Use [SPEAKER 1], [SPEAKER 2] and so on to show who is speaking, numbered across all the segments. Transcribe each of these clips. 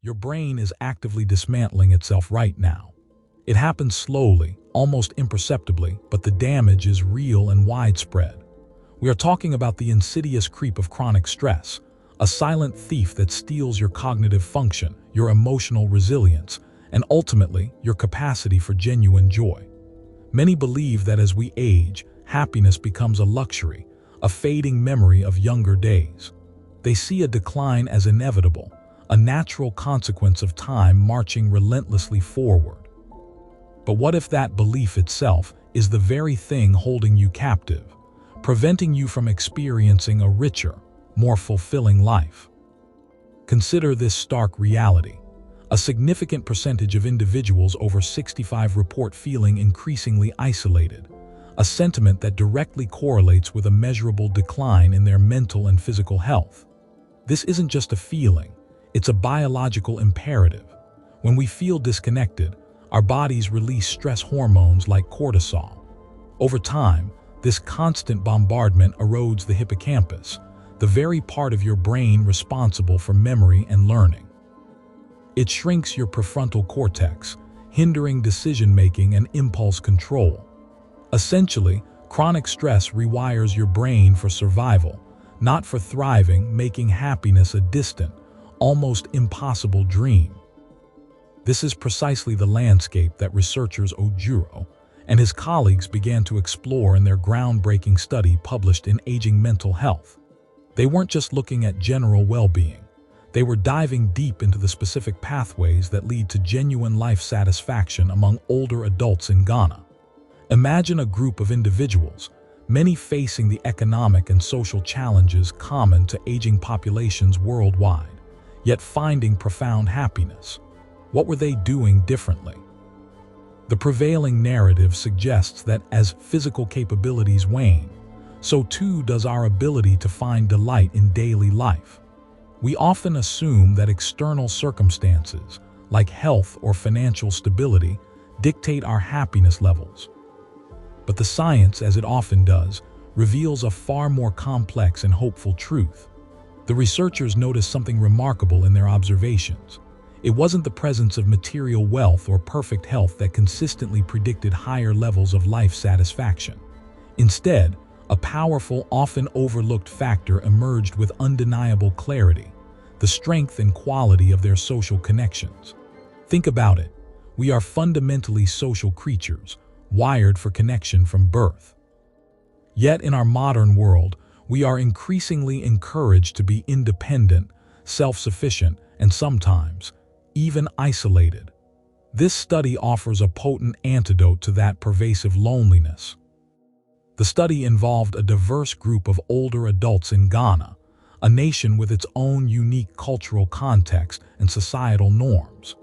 [SPEAKER 1] Your brain is actively dismantling itself right now. It happens slowly, almost imperceptibly, but the damage is real and widespread. We are talking about the insidious creep of chronic stress, a silent thief that steals your cognitive function, your emotional resilience, and ultimately your capacity for genuine joy. Many believe that as we age, happiness becomes a luxury, a fading memory of younger days. They see a decline as inevitable, a natural consequence of time marching relentlessly forward. But what if that belief itself is the very thing holding you captive, preventing you from experiencing a richer, more fulfilling life? Consider this stark reality. A significant percentage of individuals over 65 report feeling increasingly isolated, a sentiment that directly correlates with a measurable decline in their mental and physical health. This isn't just a feeling, it's a biological imperative. When we feel disconnected, our bodies release stress hormones like cortisol. Over time, this constant bombardment erodes the hippocampus, the very part of your brain responsible for memory and learning. It shrinks your prefrontal cortex, hindering decision-making and impulse control. Essentially, chronic stress rewires your brain for survival, not for thriving, making happiness a distant, almost impossible dream. This is precisely the landscape that researchers Ojuro and his colleagues began to explore in their groundbreaking study published in Aging Mental Health. They weren't just looking at general well-being. They were diving deep into the specific pathways that lead to genuine life satisfaction among older adults in Ghana. Imagine a group of individuals, many facing the economic and social challenges common to aging populations worldwide, yet finding profound happiness. What were they doing differently? The prevailing narrative suggests that as physical capabilities wane, so too does our ability to find delight in daily life. We often assume that external circumstances, like health or financial stability, dictate our happiness levels. But the science, as it often does, reveals a far more complex and hopeful truth. The researchers noticed something remarkable in their observations. It wasn't the presence of material wealth or perfect health that consistently predicted higher levels of life satisfaction. Instead, a powerful, often overlooked factor emerged with undeniable clarity: the strength and quality of their social connections. Think about it. We are fundamentally social creatures, wired for connection from birth. Yet in our modern world, we are increasingly encouraged to be independent, self-sufficient, and sometimes even isolated. This study offers a potent antidote to that pervasive loneliness. The study involved a diverse group of older adults in Ghana, a nation with its own unique cultural context and societal norms.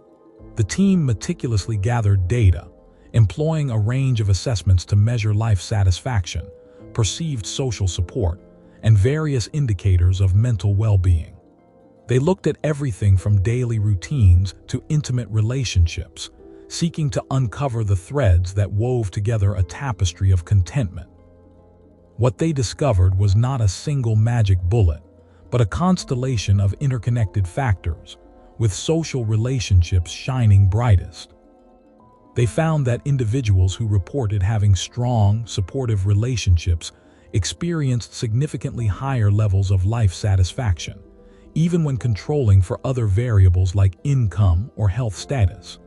[SPEAKER 1] The team meticulously gathered data, employing a range of assessments to measure life satisfaction, perceived social support, and various indicators of mental well-being. They looked at everything from daily routines to intimate relationships, seeking to uncover the threads that wove together a tapestry of contentment. What they discovered was not a single magic bullet, but a constellation of interconnected factors, with social relationships shining brightest. They found that individuals who reported having strong, supportive relationships experienced significantly higher levels of life satisfaction, even when controlling for other variables like income or health status.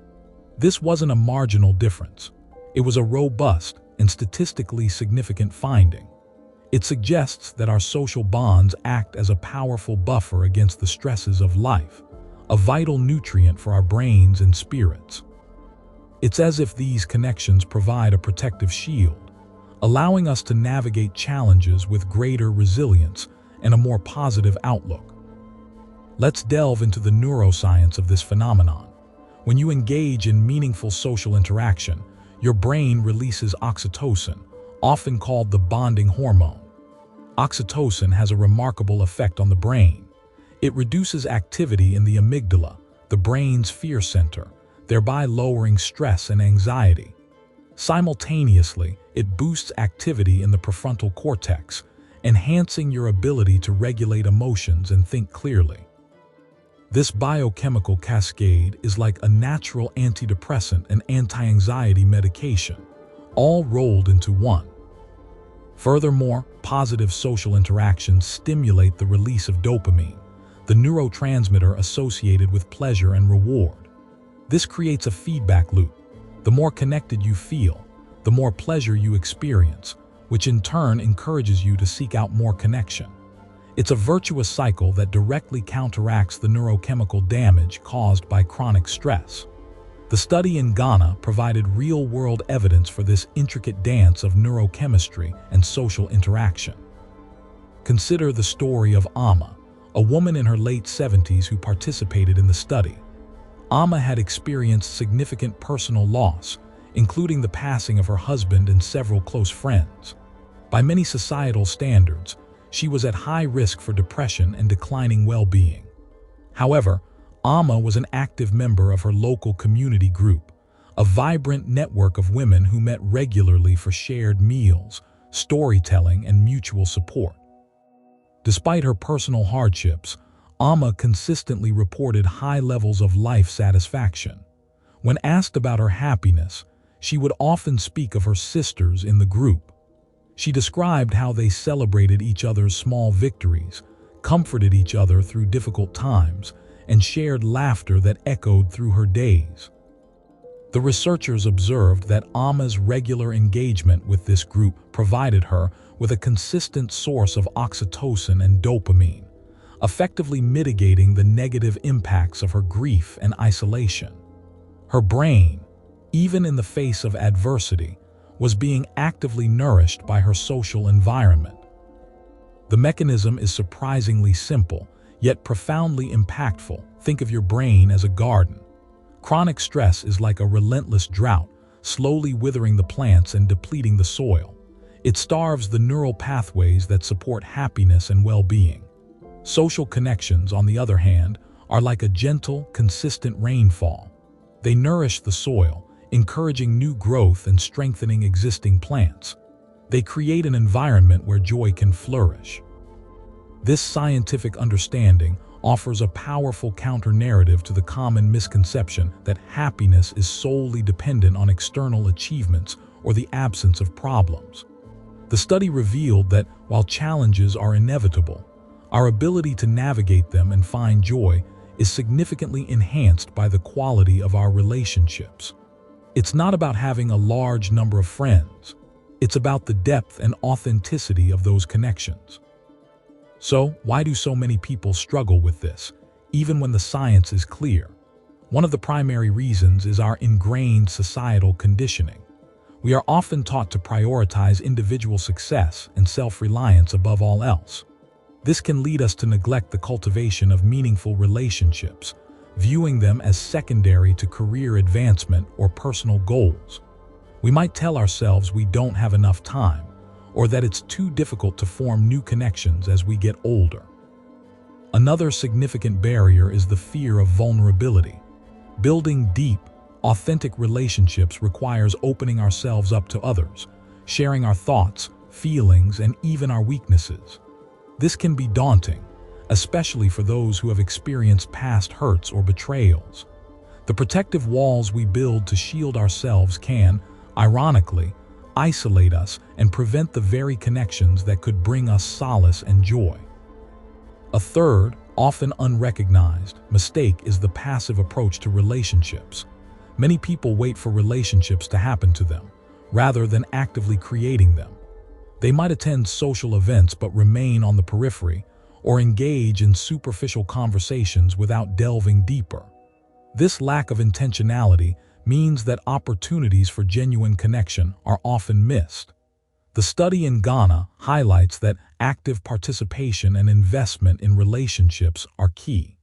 [SPEAKER 1] This wasn't a marginal difference. It was a robust and statistically significant finding. It suggests that our social bonds act as a powerful buffer against the stresses of life, a vital nutrient for our brains and spirits. It's as if these connections provide a protective shield, allowing us to navigate challenges with greater resilience and a more positive outlook. Let's delve into the neuroscience of this phenomenon. When you engage in meaningful social interaction, your brain releases oxytocin, often called the bonding hormone. Oxytocin has a remarkable effect on the brain. It reduces activity in the amygdala, the brain's fear center, thereby lowering stress and anxiety. Simultaneously, it boosts activity in the prefrontal cortex, enhancing your ability to regulate emotions and think clearly. This biochemical cascade is like a natural antidepressant and anti-anxiety medication, all rolled into one. Furthermore, positive social interactions stimulate the release of dopamine, the neurotransmitter associated with pleasure and reward. This creates a feedback loop. The more connected you feel, the more pleasure you experience, which in turn encourages you to seek out more connection. It's a virtuous cycle that directly counteracts the neurochemical damage caused by chronic stress. The study in Ghana provided real-world evidence for this intricate dance of neurochemistry and social interaction. Consider the story of Amma, a woman in her late 70s who participated in the study. Amma had experienced significant personal loss, including the passing of her husband and several close friends. By many societal standards, she was at high risk for depression and declining well-being. However, Amma was an active member of her local community group, a vibrant network of women who met regularly for shared meals, storytelling, and mutual support. Despite her personal hardships, Amma consistently reported high levels of life satisfaction. When asked about her happiness, she would often speak of her sisters in the group. She described how they celebrated each other's small victories, comforted each other through difficult times, and shared laughter that echoed through her days. The researchers observed that Amma's regular engagement with this group provided her with a consistent source of oxytocin and dopamine, effectively mitigating the negative impacts of her grief and isolation. Her brain, even in the face of adversity, was being actively nourished by her social environment. The mechanism is surprisingly simple, yet profoundly impactful. Think of your brain as a garden. Chronic stress is like a relentless drought, slowly withering the plants and depleting the soil. It starves the neural pathways that support happiness and well-being. Social connections, on the other hand, are like a gentle, consistent rainfall. They nourish the soil, encouraging new growth and strengthening existing plants. They create an environment where joy can flourish. This scientific understanding offers a powerful counter-narrative to the common misconception that happiness is solely dependent on external achievements or the absence of problems. The study revealed that while challenges are inevitable, our ability to navigate them and find joy is significantly enhanced by the quality of our relationships. It's not about having a large number of friends. It's about the depth and authenticity of those connections. So, why do so many people struggle with this, even when the science is clear? One of the primary reasons is our ingrained societal conditioning. We are often taught to prioritize individual success and self-reliance above all else. This can lead us to neglect the cultivation of meaningful relationships, viewing them as secondary to career advancement or personal goals. We might tell ourselves we don't have enough time, or that it's too difficult to form new connections as we get older. Another significant barrier is the fear of vulnerability. Building deep, authentic relationships requires opening ourselves up to others, sharing our thoughts, feelings, and even our weaknesses. This can be daunting, especially for those who have experienced past hurts or betrayals. The protective walls we build to shield ourselves can, ironically, isolate us and prevent the very connections that could bring us solace and joy. A third, often unrecognized, mistake is the passive approach to relationships. Many people wait for relationships to happen to them, rather than actively creating them. They might attend social events but remain on the periphery, or engage in superficial conversations without delving deeper. This lack of intentionality means that opportunities for genuine connection are often missed. The study in Ghana highlights that active participation and investment in relationships are key.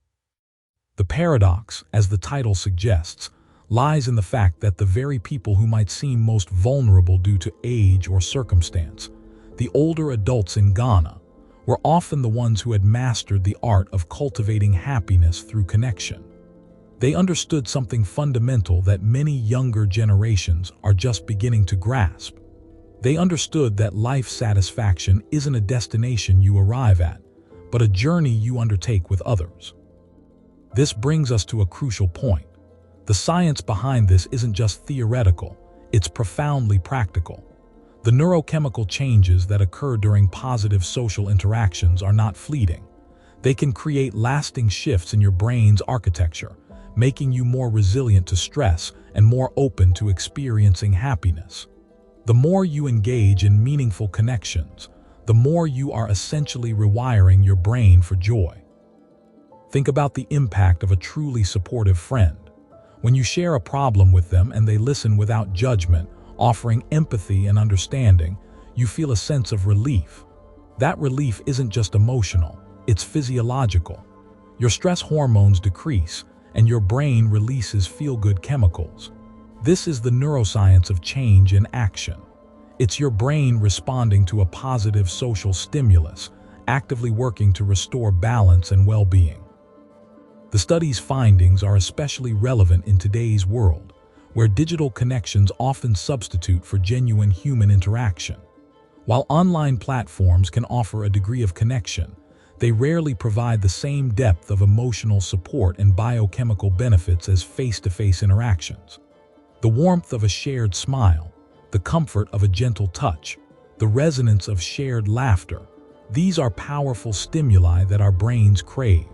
[SPEAKER 1] The paradox, as the title suggests, lies in the fact that the very people who might seem most vulnerable due to age or circumstance, the older adults in Ghana, were often the ones who had mastered the art of cultivating happiness through connection. They understood something fundamental that many younger generations are just beginning to grasp. They understood that life satisfaction isn't a destination you arrive at, but a journey you undertake with others. This brings us to a crucial point. The science behind this isn't just theoretical, it's profoundly practical. The neurochemical changes that occur during positive social interactions are not fleeting. They can create lasting shifts in your brain's architecture, making you more resilient to stress and more open to experiencing happiness. The more you engage in meaningful connections, the more you are essentially rewiring your brain for joy. Think about the impact of a truly supportive friend. When you share a problem with them and they listen without judgment, offering empathy and understanding, you feel a sense of relief. That relief isn't just emotional, it's physiological. Your stress hormones decrease, and your brain releases feel-good chemicals. This is the neuroscience of change in action. It's your brain responding to a positive social stimulus, actively working to restore balance and well-being. The study's findings are especially relevant in today's world, where digital connections often substitute for genuine human interaction. While online platforms can offer a degree of connection, they rarely provide the same depth of emotional support and biochemical benefits as face-to-face interactions. The warmth of a shared smile, the comfort of a gentle touch, the resonance of shared laughter, these are powerful stimuli that our brains crave.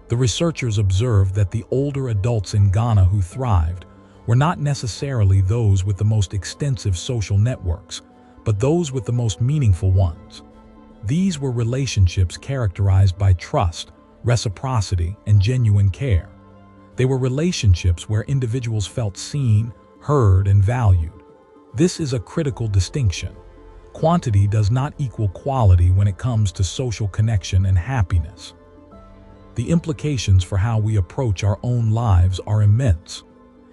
[SPEAKER 1] The researchers observed that the older adults in Ghana who thrived were not necessarily those with the most extensive social networks, but those with the most meaningful ones. These were relationships characterized by trust, reciprocity, and genuine care. They were relationships where individuals felt seen, heard, and valued. This is a critical distinction. Quantity does not equal quality when it comes to social connection and happiness. The implications for how we approach our own lives are immense.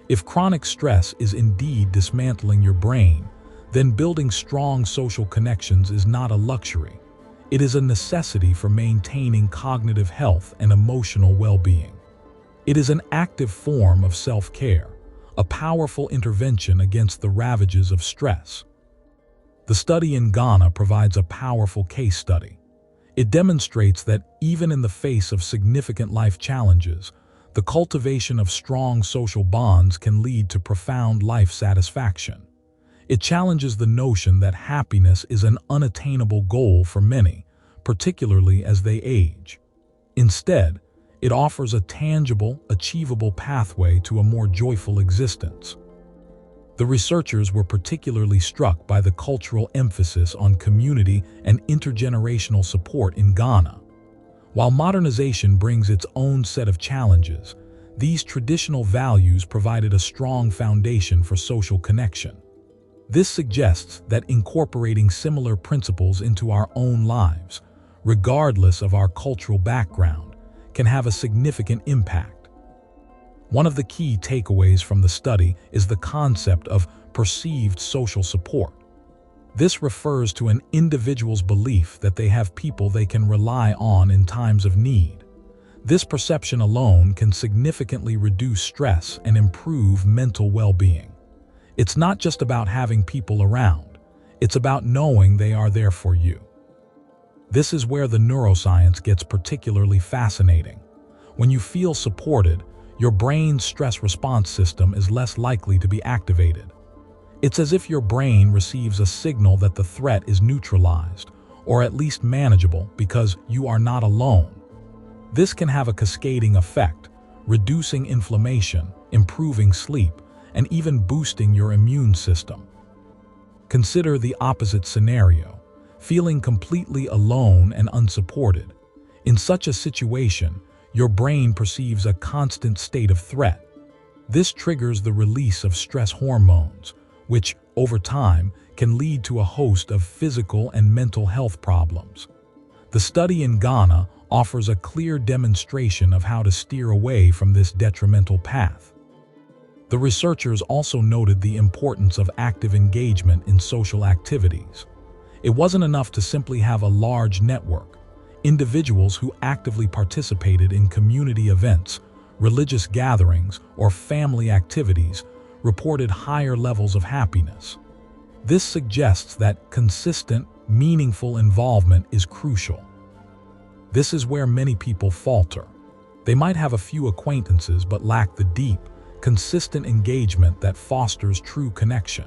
[SPEAKER 1] If chronic stress is indeed dismantling your brain, then building strong social connections is not a luxury. It is a necessity for maintaining cognitive health and emotional well-being. It is an active form of self-care, a powerful intervention against the ravages of stress. The study in Ghana provides a powerful case study. It demonstrates that even in the face of significant life challenges, the cultivation of strong social bonds can lead to profound life satisfaction. It challenges the notion that happiness is an unattainable goal for many, particularly as they age. Instead, it offers a tangible, achievable pathway to a more joyful existence. The researchers were particularly struck by the cultural emphasis on community and intergenerational support in Ghana. While modernization brings its own set of challenges, these traditional values provided a strong foundation for social connection. This suggests that incorporating similar principles into our own lives, regardless of our cultural background, can have a significant impact. One of the key takeaways from the study is the concept of perceived social support. This refers to an individual's belief that they have people they can rely on in times of need. This perception alone can significantly reduce stress and improve mental well-being. It's not just about having people around, it's about knowing they are there for you. This is where the neuroscience gets particularly fascinating. When you feel supported, your brain's stress response system is less likely to be activated. It's as if your brain receives a signal that the threat is neutralized, or at least manageable, because you are not alone. This can have a cascading effect, reducing inflammation, improving sleep, and even boosting your immune system. Consider the opposite scenario, feeling completely alone and unsupported. In such a situation, your brain perceives a constant state of threat. This triggers the release of stress hormones, which, over time, can lead to a host of physical and mental health problems. The study in Ghana offers a clear demonstration of how to steer away from this detrimental path. The researchers also noted the importance of active engagement in social activities. It wasn't enough to simply have a large network. Individuals who actively participated in community events, religious gatherings, or family activities reported higher levels of happiness. This suggests that consistent, meaningful involvement is crucial. This is where many people falter. They might have a few acquaintances but lack the deep, consistent engagement that fosters true connection.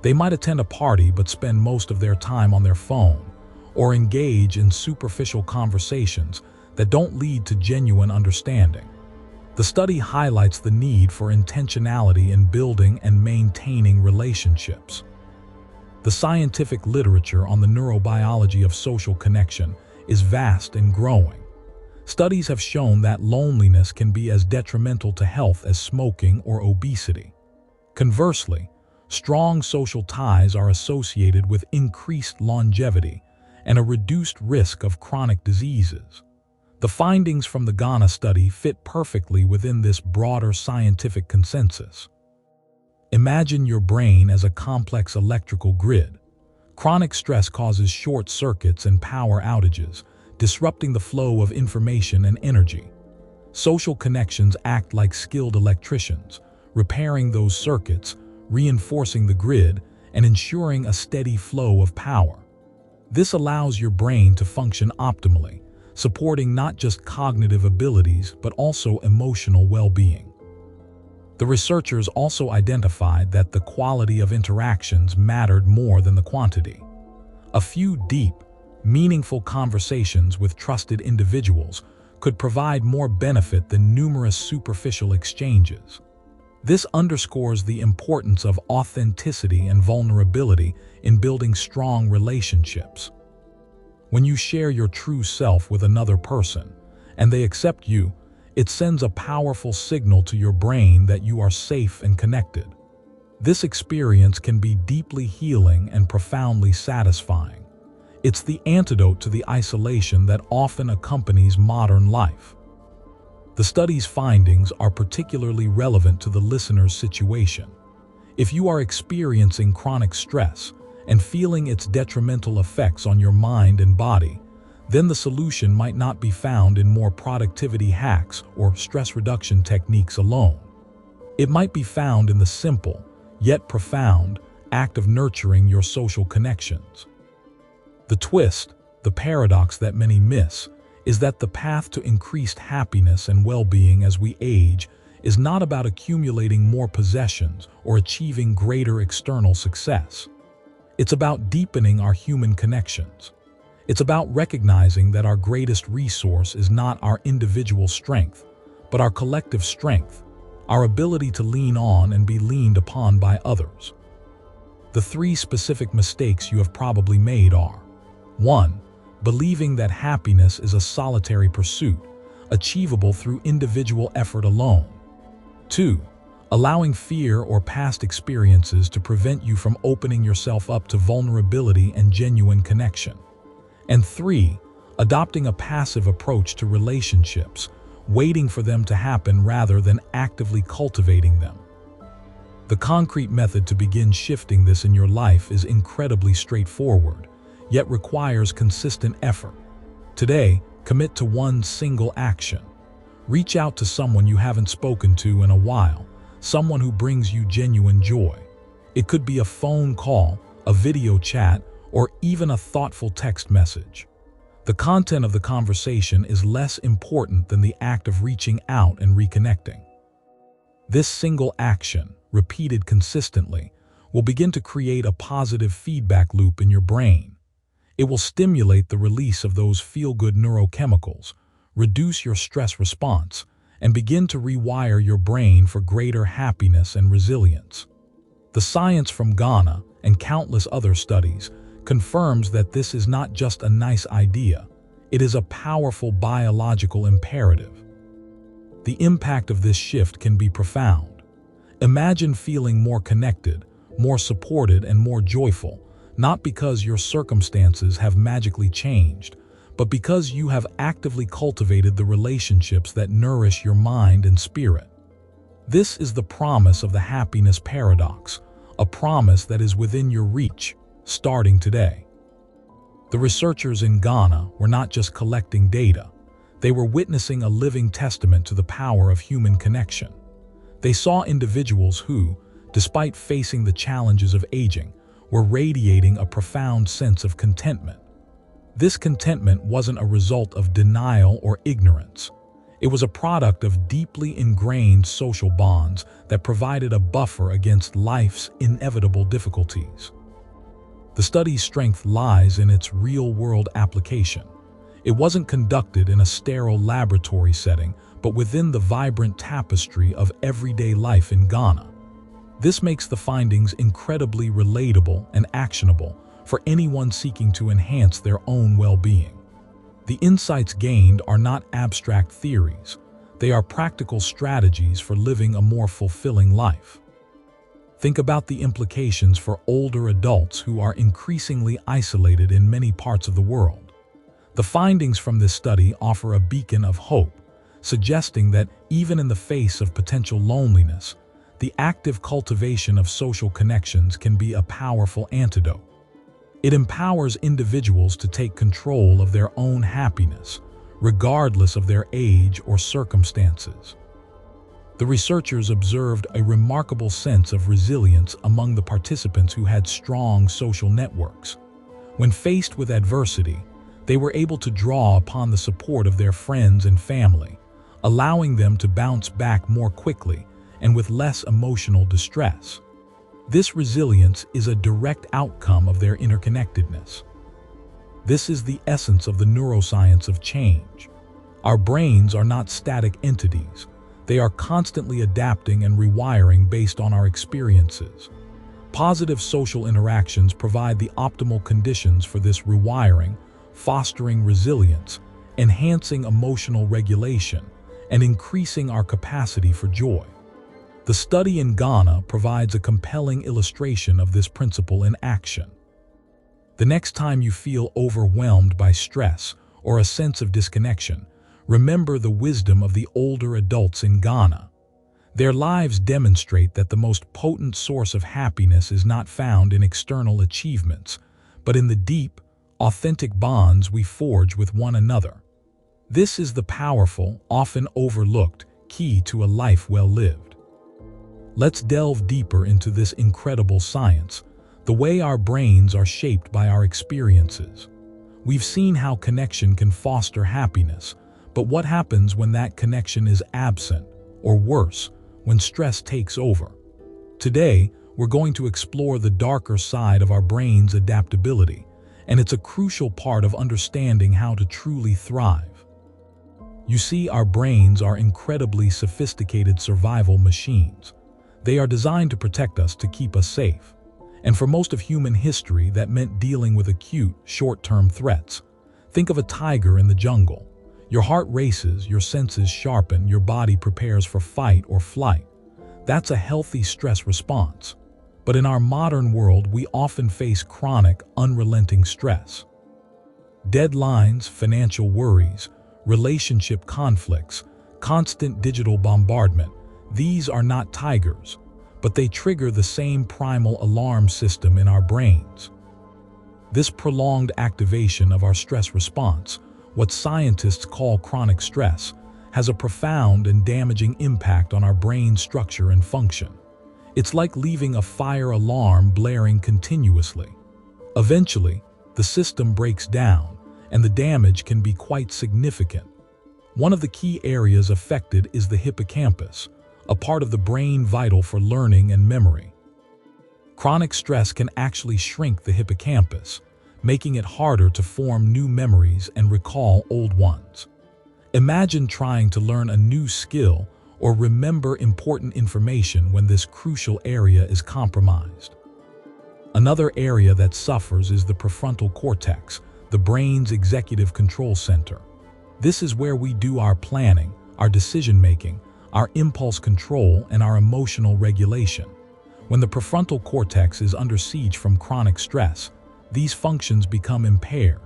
[SPEAKER 1] They might attend a party but spend most of their time on their phone, or engage in superficial conversations that don't lead to genuine understanding. The study highlights the need for intentionality in building and maintaining relationships. The scientific literature on the neurobiology of social connection is vast and growing. Studies have shown that loneliness can be as detrimental to health as smoking or obesity. Conversely, strong social ties are associated with increased longevity and a reduced risk of chronic diseases. The findings from the Ghana study fit perfectly within this broader scientific consensus. Imagine your brain as a complex electrical grid. Chronic stress causes short circuits and power outages, disrupting the flow of information and energy. Social connections act like skilled electricians, repairing those circuits, reinforcing the grid, and ensuring a steady flow of power. This allows your brain to function optimally, supporting not just cognitive abilities but also emotional well-being. The researchers also identified that the quality of interactions mattered more than the quantity. A few deep, meaningful conversations with trusted individuals could provide more benefit than numerous superficial exchanges. This underscores the importance of authenticity and vulnerability in building strong relationships. When you share your true self with another person, and they accept you, it sends a powerful signal to your brain that you are safe and connected. This experience can be deeply healing and profoundly satisfying. It's the antidote to the isolation that often accompanies modern life. The study's findings are particularly relevant to the listener's situation. If you are experiencing chronic stress and feeling its detrimental effects on your mind and body, then the solution might not be found in more productivity hacks or stress reduction techniques alone. It might be found in the simple, yet profound, act of nurturing your social connections. The twist, the paradox that many miss, is that the path to increased happiness and well-being as we age is not about accumulating more possessions or achieving greater external success. It's about deepening our human connections. It's about recognizing that our greatest resource is not our individual strength, but our collective strength, our ability to lean on and be leaned upon by others. The 3 specific mistakes you have probably made are: 1. Believing that happiness is a solitary pursuit, achievable through individual effort alone. 2. Allowing fear or past experiences to prevent you from opening yourself up to vulnerability and genuine connection. And 3. Adopting a passive approach to relationships, waiting for them to happen rather than actively cultivating them. The concrete method to begin shifting this in your life is incredibly straightforward, yet requires consistent effort. Today, commit to one single action. Reach out to someone you haven't spoken to in a while, someone who brings you genuine joy. It could be a phone call, a video chat, or even a thoughtful text message. The content of the conversation is less important than the act of reaching out and reconnecting. This single action, repeated consistently, will begin to create a positive feedback loop in your brain. It will stimulate the release of those feel-good neurochemicals, reduce your stress response, and begin to rewire your brain for greater happiness and resilience. The science from Ghana and countless other studies confirms that this is not just a nice idea, it is a powerful biological imperative. The impact of this shift can be profound. Imagine feeling more connected, more supported, and more joyful, not because your circumstances have magically changed, but because you have actively cultivated the relationships that nourish your mind and spirit. This is the promise of the happiness paradox, a promise that is within your reach, starting today. The researchers in Ghana were not just collecting data, they were witnessing a living testament to the power of human connection. They saw individuals who, despite facing the challenges of aging, were radiating a profound sense of contentment. This contentment wasn't a result of denial or ignorance. It was a product of deeply ingrained social bonds that provided a buffer against life's inevitable difficulties. The study's strength lies in its real-world application. It wasn't conducted in a sterile laboratory setting, but within the vibrant tapestry of everyday life in Ghana. This makes the findings incredibly relatable and actionable for anyone seeking to enhance their own well-being. The insights gained are not abstract theories. They are practical strategies for living a more fulfilling life. Think about the implications for older adults who are increasingly isolated in many parts of the world. The findings from this study offer a beacon of hope, suggesting that even in the face of potential loneliness, the active cultivation of social connections can be a powerful antidote. It empowers individuals to take control of their own happiness, regardless of their age or circumstances. The researchers observed a remarkable sense of resilience among the participants who had strong social networks. When faced with adversity, they were able to draw upon the support of their friends and family, allowing them to bounce back more quickly and with less emotional distress. This resilience is a direct outcome of their interconnectedness. This is the essence of the neuroscience of change. Our brains are not static entities. They are constantly adapting and rewiring based on our experiences. Positive social interactions provide the optimal conditions for this rewiring, fostering resilience, enhancing emotional regulation, and increasing our capacity for joy. The study in Ghana provides a compelling illustration of this principle in action. The next time you feel overwhelmed by stress or a sense of disconnection, remember the wisdom of the older adults in Ghana. Their lives demonstrate that the most potent source of happiness is not found in external achievements, but in the deep, authentic bonds we forge with one another. This is the powerful, often overlooked, key to a life well lived. Let's delve deeper into this incredible science, the way our brains are shaped by our experiences. We've seen how connection can foster happiness, but what happens when that connection is absent, or worse, when stress takes over? Today, we're going to explore the darker side of our brain's adaptability, and it's a crucial part of understanding how to truly thrive. You see, our brains are incredibly sophisticated survival machines. They are designed to protect us, to keep us safe. And for most of human history, that meant dealing with acute, short-term threats. Think of a tiger in the jungle. Your heart races, your senses sharpen, your body prepares for fight or flight. That's a healthy stress response. But in our modern world, we often face chronic, unrelenting stress. Deadlines, financial worries, relationship conflicts, constant digital bombardment. These are not tigers, but they trigger the same primal alarm system in our brains. This prolonged activation of our stress response, what scientists call chronic stress, has a profound and damaging impact on our brain structure and function. It's like leaving a fire alarm blaring continuously. Eventually, the system breaks down, and the damage can be quite significant. One of the key areas affected is the hippocampus, a part of the brain vital for learning and memory. Chronic stress can actually shrink the hippocampus, making it harder to form new memories and recall old ones. Imagine trying to learn a new skill or remember important information when this crucial area is compromised. Another area that suffers is the prefrontal cortex, the brain's executive control center. This is where we do our planning, our decision-making, our impulse control, and our emotional regulation. When the prefrontal cortex is under siege from chronic stress, these functions become impaired.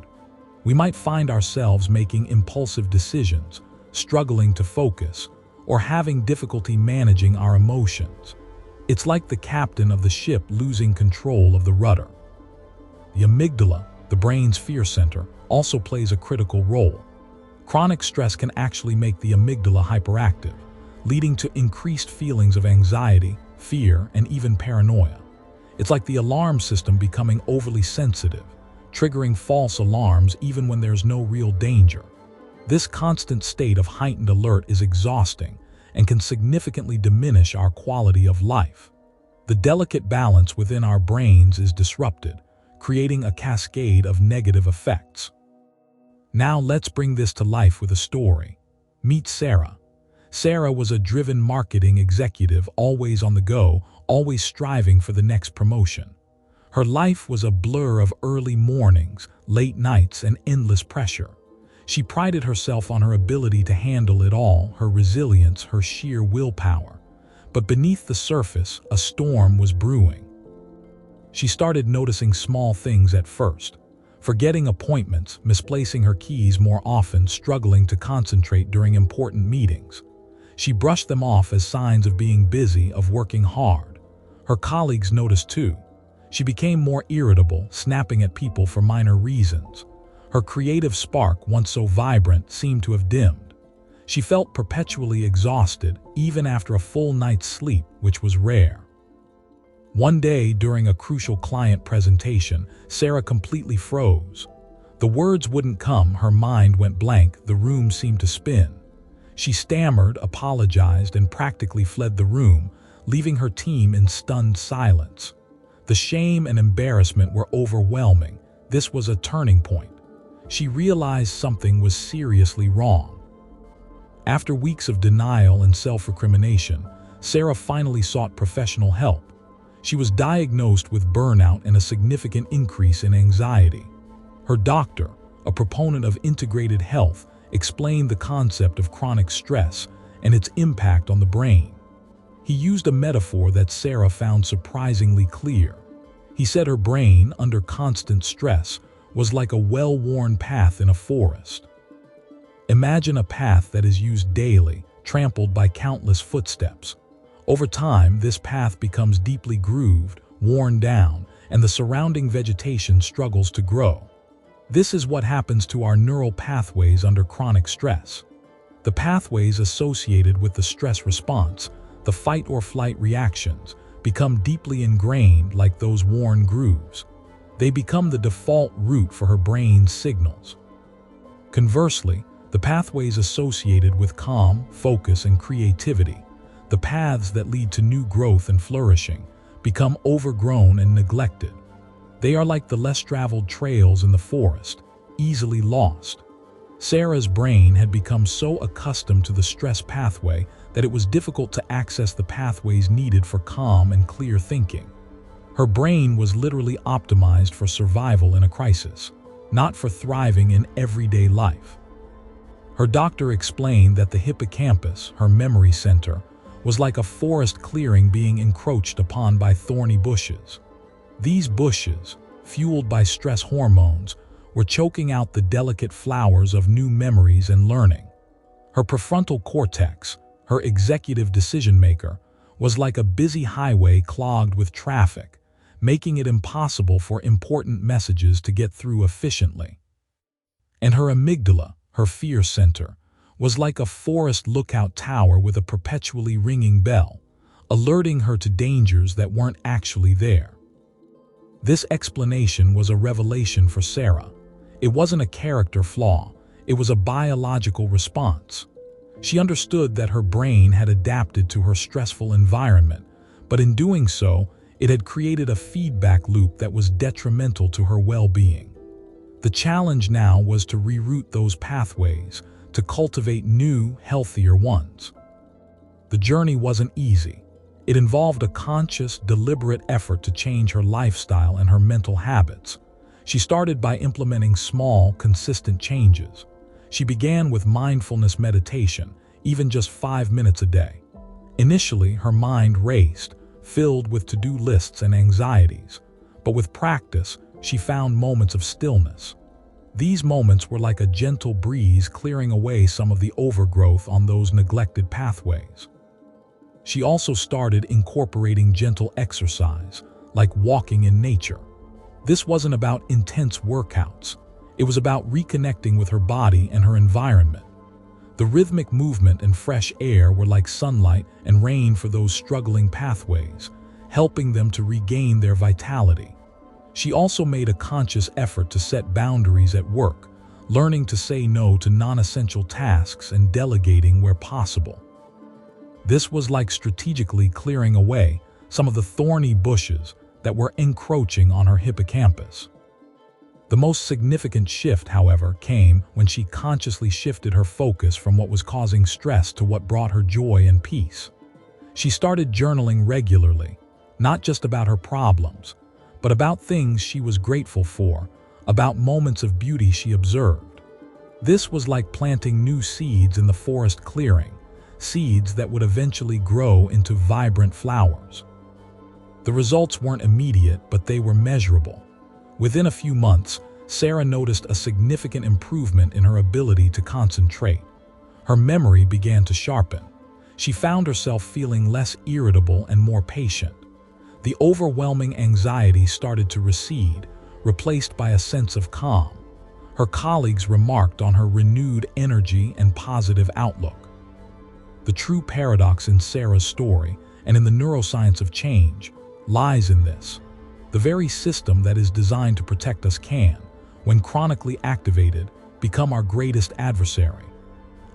[SPEAKER 1] We might find ourselves making impulsive decisions, struggling to focus, or having difficulty managing our emotions. It's like the captain of the ship losing control of the rudder. The amygdala, the brain's fear center, also plays a critical role. Chronic stress can actually make the amygdala hyperactive, leading to increased feelings of anxiety, fear, and even paranoia. It's like the alarm system becoming overly sensitive, triggering false alarms even when there's no real danger. This constant state of heightened alert is exhausting and can significantly diminish our quality of life. The delicate balance within our brains is disrupted, creating a cascade of negative effects. Now let's bring this to life with a story. Meet Sarah. Sarah was a driven marketing executive, always on the go, always striving for the next promotion. Her life was a blur of early mornings, late nights, and endless pressure. She prided herself on her ability to handle it all, her resilience, her sheer willpower. But beneath the surface, a storm was brewing. She started noticing small things at first. Forgetting appointments, misplacing her keys more often, struggling to concentrate during important meetings. She brushed them off as signs of being busy, of working hard. Her colleagues noticed too. She became more irritable, snapping at people for minor reasons. Her creative spark, once so vibrant, seemed to have dimmed. She felt perpetually exhausted, even after a full night's sleep, which was rare. One day, during a crucial client presentation, Sarah completely froze. The words wouldn't come, her mind went blank, the room seemed to spin. She stammered, apologized, and practically fled the room, leaving her team in stunned silence. The shame and embarrassment were overwhelming. This was a turning point. She realized something was seriously wrong. After weeks of denial and self-recrimination, Sarah finally sought professional help. She was diagnosed with burnout and a significant increase in anxiety. Her doctor, a proponent of integrated health, explained the concept of chronic stress and its impact on the brain. He used a metaphor that Sarah found surprisingly clear. He said her brain, under constant stress, was like a well-worn path in a forest. Imagine a path that is used daily, trampled by countless footsteps. Over time, this path becomes deeply grooved, worn down, and the surrounding vegetation struggles to grow. This is what happens to our neural pathways under chronic stress. The pathways associated with the stress response, the fight or flight reactions, become deeply ingrained like those worn grooves. They become the default route for her brain's signals. Conversely, the pathways associated with calm, focus, and creativity, the paths that lead to new growth and flourishing, become overgrown and neglected. They are like the less traveled trails in the forest, easily lost. Sarah's brain had become so accustomed to the stress pathway that it was difficult to access the pathways needed for calm and clear thinking. Her brain was literally optimized for survival in a crisis, not for thriving in everyday life. Her doctor explained that the hippocampus, her memory center, was like a forest clearing being encroached upon by thorny bushes. These bushes, fueled by stress hormones, were choking out the delicate flowers of new memories and learning. Her prefrontal cortex, her executive decision-maker, was like a busy highway clogged with traffic, making it impossible for important messages to get through efficiently. And her amygdala, her fear center, was like a forest lookout tower with a perpetually ringing bell, alerting her to dangers that weren't actually there. This explanation was a revelation for Sarah. It wasn't a character flaw, it was a biological response. She understood that her brain had adapted to her stressful environment, but in doing so, it had created a feedback loop that was detrimental to her well-being. The challenge now was to reroute those pathways, to cultivate new, healthier ones. The journey wasn't easy. It involved a conscious, deliberate effort to change her lifestyle and her mental habits. She started by implementing small, consistent changes. She began with mindfulness meditation, even just 5 minutes a day. Initially, her mind raced, filled with to-do lists and anxieties. But with practice, she found moments of stillness. These moments were like a gentle breeze clearing away some of the overgrowth on those neglected pathways. She also started incorporating gentle exercise, like walking in nature. This wasn't about intense workouts. It was about reconnecting with her body and her environment. The rhythmic movement and fresh air were like sunlight and rain for those struggling pathways, helping them to regain their vitality. She also made a conscious effort to set boundaries at work, learning to say no to non-essential tasks and delegating where possible. This was like strategically clearing away some of the thorny bushes that were encroaching on her hippocampus. The most significant shift, however, came when she consciously shifted her focus from what was causing stress to what brought her joy and peace. She started journaling regularly, not just about her problems, but about things she was grateful for, about moments of beauty she observed. This was like planting new seeds in the forest clearing, seeds that would eventually grow into vibrant flowers. The results weren't immediate, but they were measurable. Within a few months, Sarah noticed a significant improvement in her ability to concentrate. Her memory began to sharpen. She found herself feeling less irritable and more patient. The overwhelming anxiety started to recede, replaced by a sense of calm. Her colleagues remarked on her renewed energy and positive outlook. The true paradox in Sarah's story, and in the neuroscience of change, lies in this. The very system that is designed to protect us can, when chronically activated, become our greatest adversary.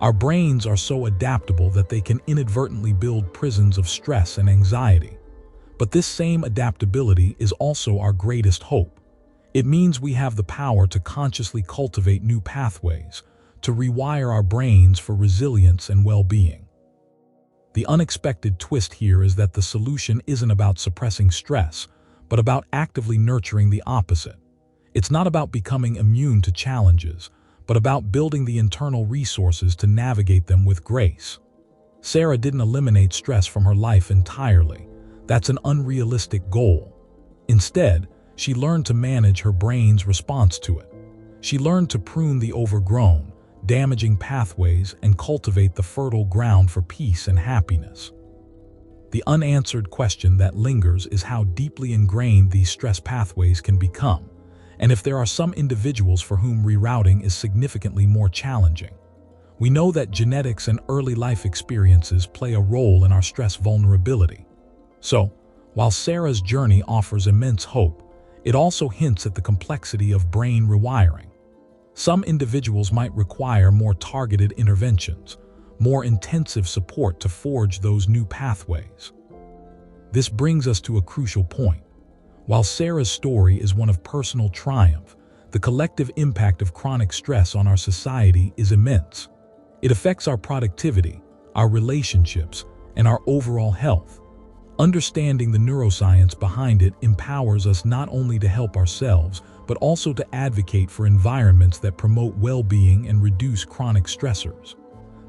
[SPEAKER 1] Our brains are so adaptable that they can inadvertently build prisons of stress and anxiety. But this same adaptability is also our greatest hope. It means we have the power to consciously cultivate new pathways, to rewire our brains for resilience and well-being. The unexpected twist here is that the solution isn't about suppressing stress, but about actively nurturing the opposite. It's not about becoming immune to challenges, but about building the internal resources to navigate them with grace. Sarah didn't eliminate stress from her life entirely. That's an unrealistic goal. Instead, she learned to manage her brain's response to it. She learned to prune the overgrown, damaging pathways and cultivate the fertile ground for peace and happiness. The unanswered question that lingers is how deeply ingrained these stress pathways can become, and if there are some individuals for whom rerouting is significantly more challenging. We know that genetics and early life experiences play a role in our stress vulnerability. So, while Sarah's journey offers immense hope, it also hints at the complexity of brain rewiring. Some individuals might require more targeted interventions, more intensive support to forge those new pathways. This brings us to a crucial point. While Sarah's story is one of personal triumph, the collective impact of chronic stress on our society is immense. It affects our productivity, our relationships, and our overall health. Understanding the neuroscience behind it empowers us not only to help ourselves, but also to advocate for environments that promote well-being and reduce chronic stressors.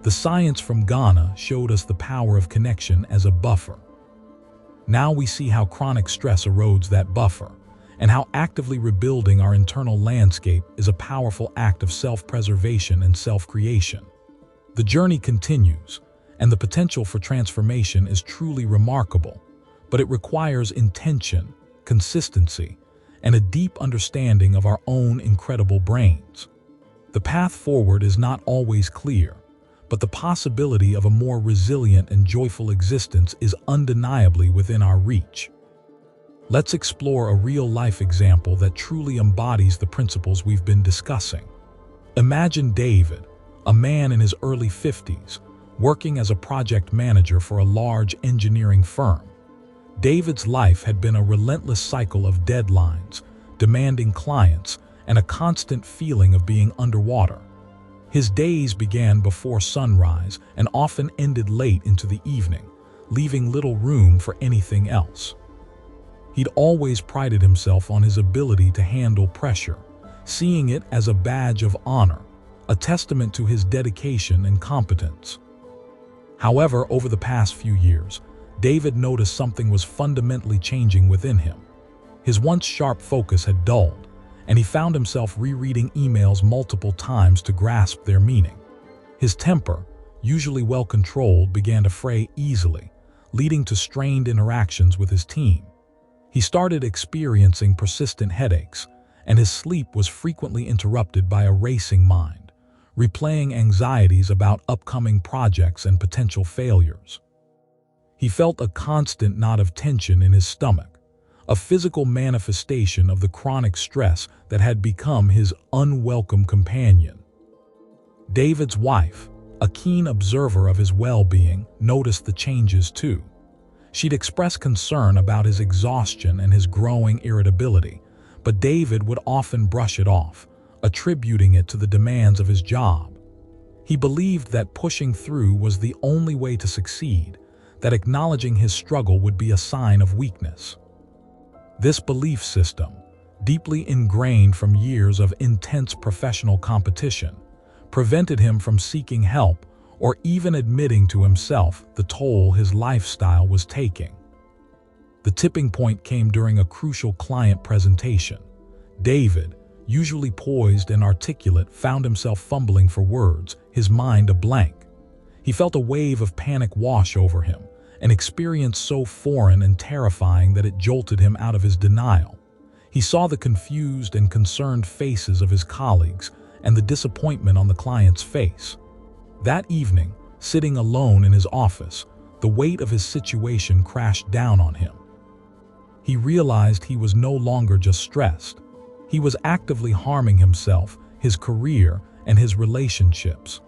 [SPEAKER 1] The science from Ghana showed us the power of connection as a buffer. Now we see how chronic stress erodes that buffer, and how actively rebuilding our internal landscape is a powerful act of self-preservation and self-creation. The journey continues, and the potential for transformation is truly remarkable, but it requires intention, consistency, and a deep understanding of our own incredible brains. The path forward is not always clear, but the possibility of a more resilient and joyful existence is undeniably within our reach. Let's explore a real-life example that truly embodies the principles we've been discussing. Imagine David, a man in his early 50s, working as a project manager for a large engineering firm. David's life had been a relentless cycle of deadlines, demanding clients, and a constant feeling of being underwater. His days began before sunrise and often ended late into the evening, leaving little room for anything else. He'd always prided himself on his ability to handle pressure, seeing it as a badge of honor, a testament to his dedication and competence. However, over the past few years, David noticed something was fundamentally changing within him. His once sharp focus had dulled, and he found himself rereading emails multiple times to grasp their meaning. His temper, usually well-controlled, began to fray easily, leading to strained interactions with his team. He started experiencing persistent headaches, and his sleep was frequently interrupted by a racing mind, replaying anxieties about upcoming projects and potential failures. He felt a constant knot of tension in his stomach, a physical manifestation of the chronic stress that had become his unwelcome companion. David's wife, a keen observer of his well-being, noticed the changes too. She'd express concern about his exhaustion and his growing irritability, but David would often brush it off, attributing it to the demands of his job. He believed that pushing through was the only way to succeed, that acknowledging his struggle would be a sign of weakness. This belief system, deeply ingrained from years of intense professional competition, prevented him from seeking help or even admitting to himself the toll his lifestyle was taking. The tipping point came during a crucial client presentation. David, usually poised and articulate, found himself fumbling for words, his mind a blank. He felt a wave of panic wash over him, an experience so foreign and terrifying that it jolted him out of his denial. He saw the confused and concerned faces of his colleagues and the disappointment on the client's face. That evening, sitting alone in his office, the weight of his situation crashed down on him. He realized he was no longer just stressed. He was actively harming himself, his career, and his relationships.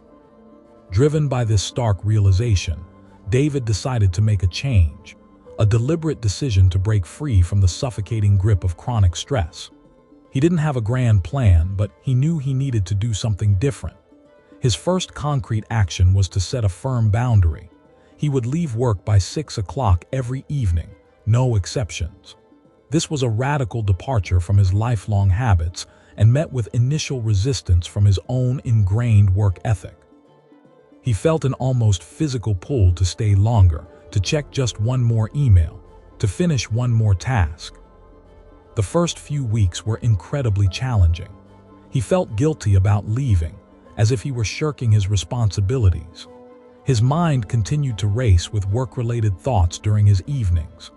[SPEAKER 1] Driven by this stark realization, David decided to make a change, a deliberate decision to break free from the suffocating grip of chronic stress. He didn't have a grand plan, but he knew he needed to do something different. His first concrete action was to set a firm boundary. He would leave work by 6 o'clock every evening, no exceptions. This was a radical departure from his lifelong habits and met with initial resistance from his own ingrained work ethic. He felt an almost physical pull to stay longer, to check just one more email, to finish one more task. The first few weeks were incredibly challenging. He felt guilty about leaving, as if he were shirking his responsibilities. His mind continued to race with work-related thoughts during his evenings.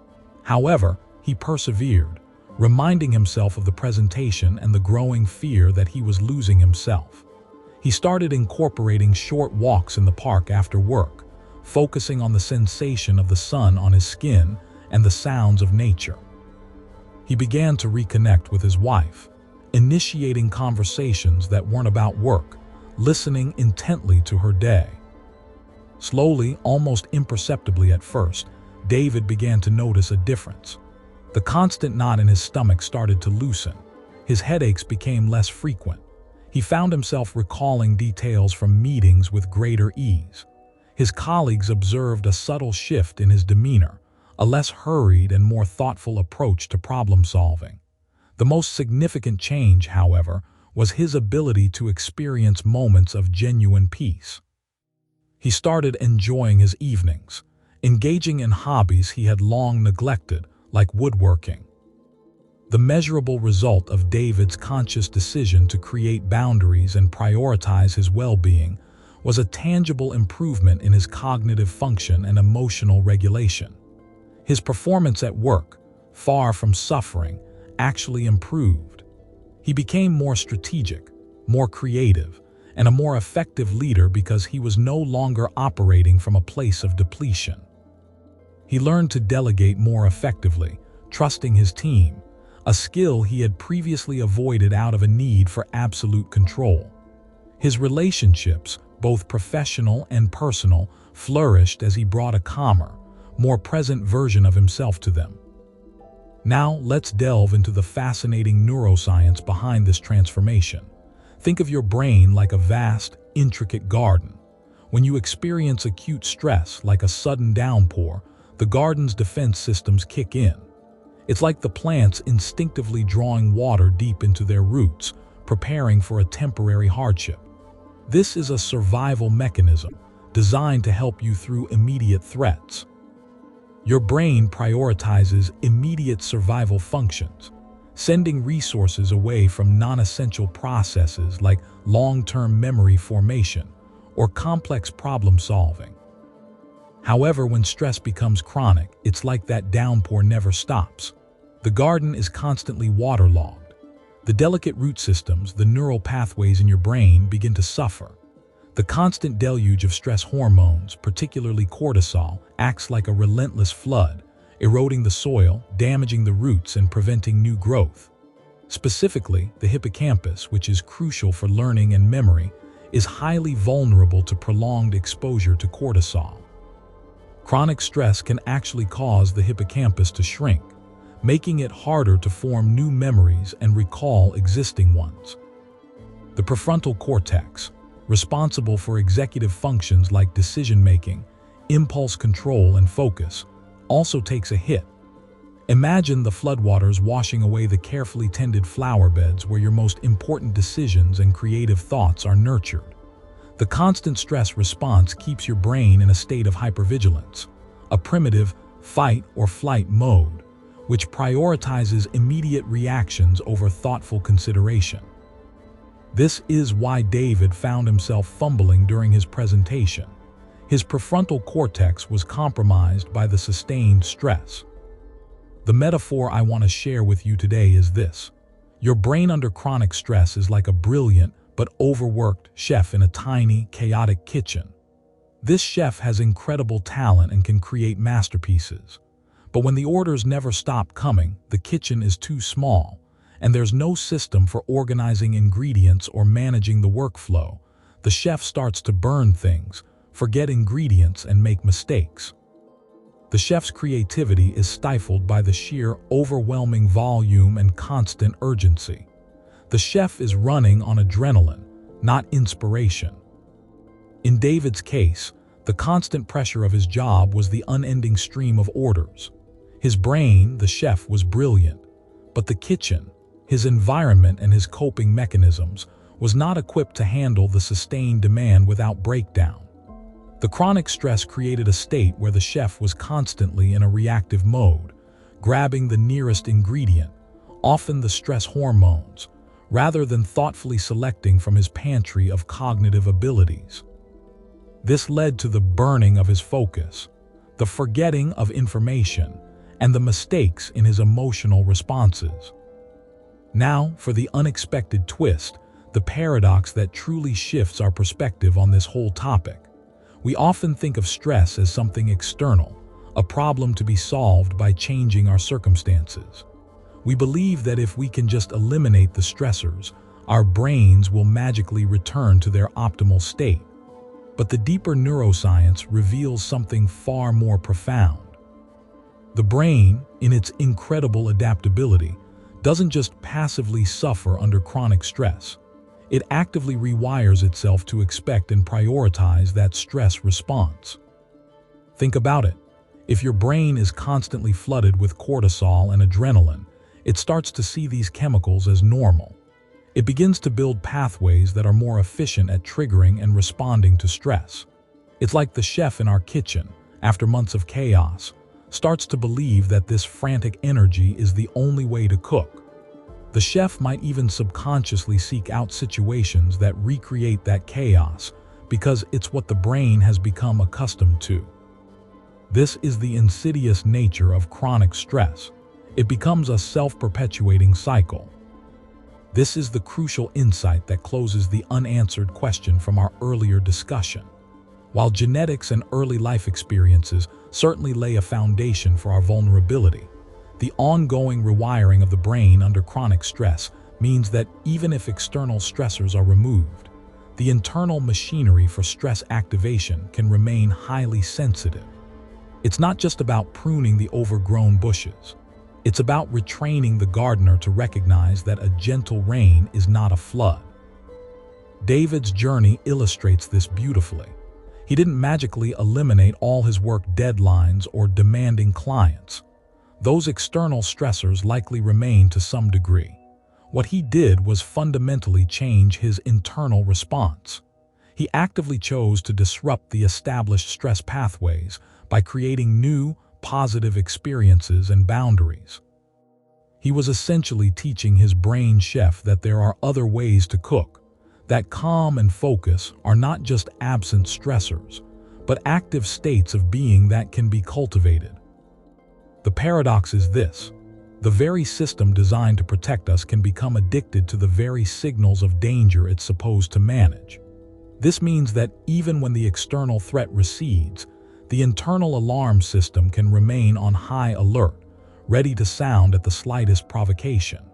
[SPEAKER 1] However, he persevered, reminding himself of the presentation and the growing fear that he was losing himself. He started incorporating short walks in the park after work, focusing on the sensation of the sun on his skin and the sounds of nature. He began to reconnect with his wife, initiating conversations that weren't about work, listening intently to her day. Slowly, almost imperceptibly at first, David began to notice a difference. The constant knot in his stomach started to loosen. His headaches became less frequent. He found himself recalling details from meetings with greater ease. His colleagues observed a subtle shift in his demeanor, a less hurried and more thoughtful approach to problem solving. The most significant change, however, was his ability to experience moments of genuine peace. He started enjoying his evenings, engaging in hobbies he had long neglected, like woodworking. The measurable result of David's conscious decision to create boundaries and prioritize his well-being was a tangible improvement in his cognitive function and emotional regulation. His performance at work, far from suffering, actually improved. He became more strategic, more creative, and a more effective leader because he was no longer operating from a place of depletion. He learned to delegate more effectively, trusting his team, a skill he had previously avoided out of a need for absolute control. His relationships, both professional and personal, flourished as he brought a calmer, more present version of himself to them. Now let's delve into the fascinating neuroscience behind this transformation. Think of your brain like a vast, intricate garden. When you experience acute stress, like a sudden downpour, the garden's defense systems kick in. It's like the plants instinctively drawing water deep into their roots, preparing for a temporary hardship. This is a survival mechanism designed to help you through immediate threats. Your brain prioritizes immediate survival functions, sending resources away from non-essential processes like long-term memory formation or complex problem solving. However, when stress becomes chronic, it's like that downpour never stops. The garden is constantly waterlogged. The delicate root systems, the neural pathways in your brain, begin to suffer. The constant deluge of stress hormones, particularly cortisol, acts like a relentless flood, eroding the soil, damaging the roots, and preventing new growth. Specifically, the hippocampus, which is crucial for learning and memory, is highly vulnerable to prolonged exposure to cortisol. Chronic stress can actually cause the hippocampus to shrink, making it harder to form new memories and recall existing ones. The prefrontal cortex, responsible for executive functions like decision-making, impulse control, and focus, also takes a hit. Imagine the floodwaters washing away the carefully tended flower beds where your most important decisions and creative thoughts are nurtured. The constant stress response keeps your brain in a state of hypervigilance, a primitive fight or flight mode, which prioritizes immediate reactions over thoughtful consideration. This is why David found himself fumbling during his presentation. His prefrontal cortex was compromised by the sustained stress. The metaphor I want to share with you today is this. Your brain under chronic stress is like a brilliant but overworked chef in a tiny, chaotic kitchen. This chef has incredible talent and can create masterpieces. But when the orders never stop coming, the kitchen is too small, and there's no system for organizing ingredients or managing the workflow. The chef starts to burn things, forget ingredients, and make mistakes. The chef's creativity is stifled by the sheer, overwhelming volume and constant urgency. The chef is running on adrenaline, not inspiration. In David's case, the constant pressure of his job was the unending stream of orders. His brain, the chef, was brilliant, but the kitchen, his environment and his coping mechanisms, was not equipped to handle the sustained demand without breakdown. The chronic stress created a state where the chef was constantly in a reactive mode, grabbing the nearest ingredient, often the stress hormones, rather than thoughtfully selecting from his pantry of cognitive abilities. This led to the burning of his focus, the forgetting of information, and the mistakes in his emotional responses. Now, for the unexpected twist, the paradox that truly shifts our perspective on this whole topic. We often think of stress as something external, a problem to be solved by changing our circumstances. We believe that if we can just eliminate the stressors, our brains will magically return to their optimal state. But the deeper neuroscience reveals something far more profound. The brain, in its incredible adaptability, doesn't just passively suffer under chronic stress. It actively rewires itself to expect and prioritize that stress response. Think about it. If your brain is constantly flooded with cortisol and adrenaline, it starts to see these chemicals as normal. It begins to build pathways that are more efficient at triggering and responding to stress. It's like the chef in our kitchen, after months of chaos, starts to believe that this frantic energy is the only way to cook. The chef might even subconsciously seek out situations that recreate that chaos because it's what the brain has become accustomed to. This is the insidious nature of chronic stress. It becomes a self-perpetuating cycle. This is the crucial insight that closes the unanswered question from our earlier discussion. While genetics and early life experiences certainly lay a foundation for our vulnerability, the ongoing rewiring of the brain under chronic stress means that even if external stressors are removed, the internal machinery for stress activation can remain highly sensitive. It's not just about pruning the overgrown bushes. It's about retraining the gardener to recognize that a gentle rain is not a flood. David's journey illustrates this beautifully. He didn't magically eliminate all his work deadlines or demanding clients. Those external stressors likely remain to some degree. What he did was fundamentally change his internal response. He actively chose to disrupt the established stress pathways by creating new, positive experiences and boundaries. He was essentially teaching his brain chef that there are other ways to cook, that calm and focus are not just absent stressors, but active states of being that can be cultivated. The paradox is this: the very system designed to protect us can become addicted to the very signals of danger it's supposed to manage. This means that even when the external threat recedes, The internal alarm system can remain on high alert, ready to sound at the slightest provocation.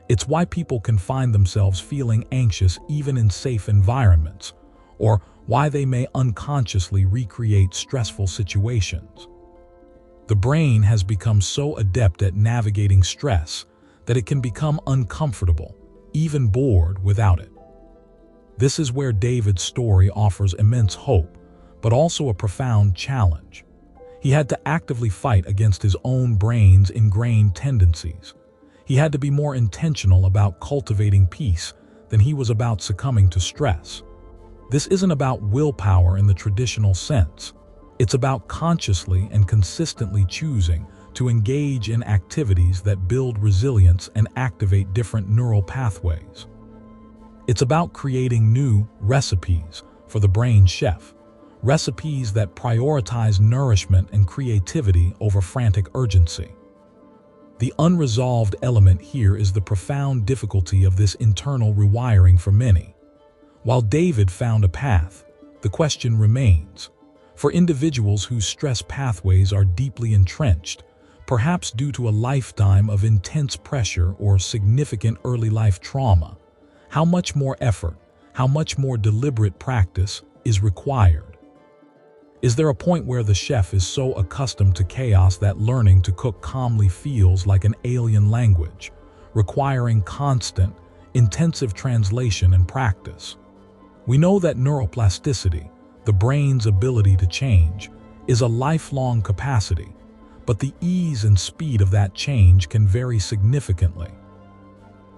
[SPEAKER 1] It's why people can find themselves feeling anxious even in safe environments, or why they may unconsciously recreate stressful situations. The brain has become so adept at navigating stress that it can become uncomfortable, even bored without it. This is where David's story offers immense hope, but also a profound challenge. He had to actively fight against his own brain's ingrained tendencies. He had to be more intentional about cultivating peace than he was about succumbing to stress. This isn't about willpower in the traditional sense. It's about consciously and consistently choosing to engage in activities that build resilience and activate different neural pathways. It's about creating new recipes for the brain chef, recipes that prioritize nourishment and creativity over frantic urgency. The unresolved element here is the profound difficulty of this internal rewiring for many. While David found a path, the question remains. For individuals whose stress pathways are deeply entrenched, perhaps due to a lifetime of intense pressure or significant early life trauma, how much more effort, how much more deliberate practice is required? Is there a point where the chef is so accustomed to chaos that learning to cook calmly feels like an alien language, requiring constant, intensive translation and practice? We know that neuroplasticity, the brain's ability to change, is a lifelong capacity, but the ease and speed of that change can vary significantly.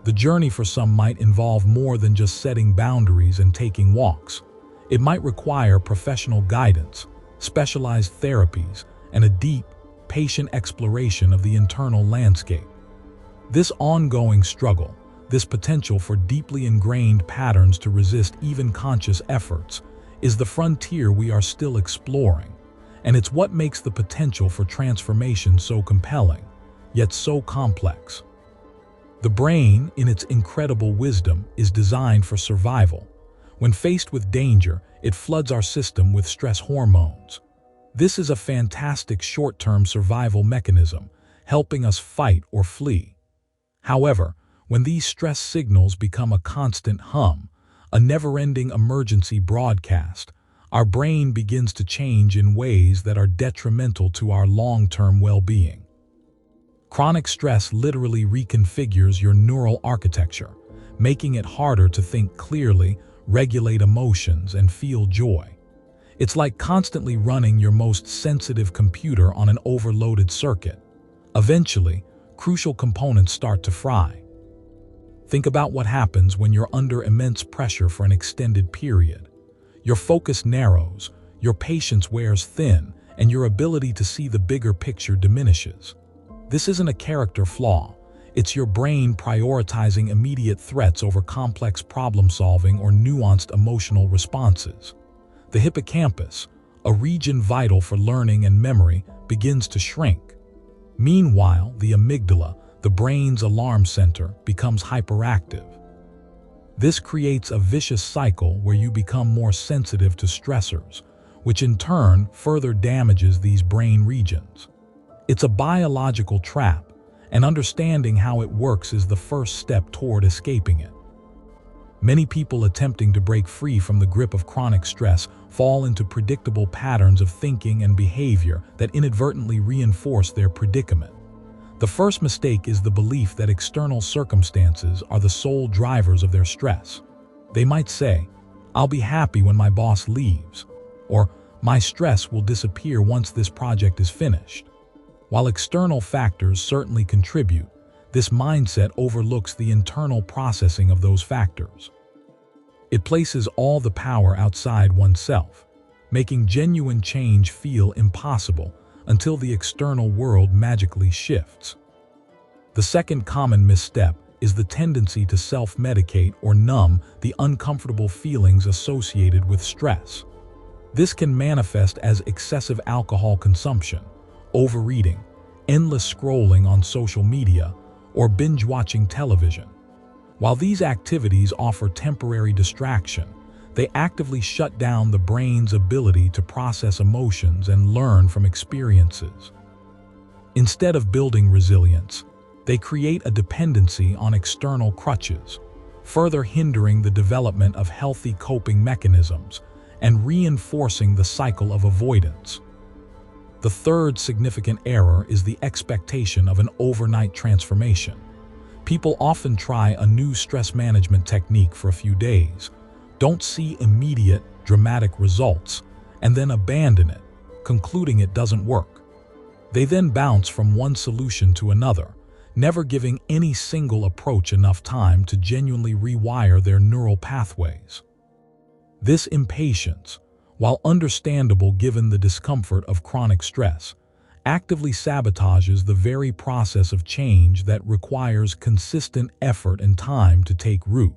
[SPEAKER 1] The journey for some might involve more than just setting boundaries and taking walks. It might require professional guidance, specialized therapies, and a deep, patient exploration of the internal landscape. This ongoing struggle, this potential for deeply ingrained patterns to resist even conscious efforts, is the frontier we are still exploring, and it's what makes the potential for transformation so compelling, yet so complex. The brain, in its incredible wisdom, is designed for survival. When faced with danger, it floods our system with stress hormones. This is a fantastic short-term survival mechanism, helping us fight or flee. However, when these stress signals become a constant hum, a never-ending emergency broadcast, our brain begins to change in ways that are detrimental to our long-term well-being. Chronic stress literally reconfigures your neural architecture, making it harder to think clearly, regulate emotions, and feel joy. It's like constantly running your most sensitive computer on an overloaded circuit. Eventually, crucial components start to fry. Think about what happens when you're under immense pressure for an extended period. Your focus narrows, your patience wears thin, and your ability to see the bigger picture diminishes. This isn't a character flaw. It's your brain prioritizing immediate threats over complex problem-solving or nuanced emotional responses. The hippocampus, a region vital for learning and memory, begins to shrink. Meanwhile, the amygdala, the brain's alarm center, becomes hyperactive. This creates a vicious cycle where you become more sensitive to stressors, which in turn further damages these brain regions. It's a biological trap, and understanding how it works is the first step toward escaping it. Many people attempting to break free from the grip of chronic stress fall into predictable patterns of thinking and behavior that inadvertently reinforce their predicament. The first mistake is the belief that external circumstances are the sole drivers of their stress. They might say, "I'll be happy when my boss leaves," or "My stress will disappear once this project is finished." While external factors certainly contribute, this mindset overlooks the internal processing of those factors. It places all the power outside oneself, making genuine change feel impossible until the external world magically shifts. The second common misstep is the tendency to self-medicate or numb the uncomfortable feelings associated with stress. This can manifest as excessive alcohol consumption, overeating, endless scrolling on social media, or binge-watching television. While these activities offer temporary distraction, They actively shut down the brain's ability to process emotions and learn from experiences. Instead of building resilience, they create a dependency on external crutches, further hindering the development of healthy coping mechanisms and reinforcing the cycle of avoidance. The third significant error is the expectation of an overnight transformation. People often try a new stress management technique for a few days, don't see immediate, dramatic results, and then abandon it, concluding it doesn't work. They then bounce from one solution to another, never giving any single approach enough time to genuinely rewire their neural pathways. This impatience, while understandable given the discomfort of chronic stress, actively sabotages the very process of change that requires consistent effort and time to take root.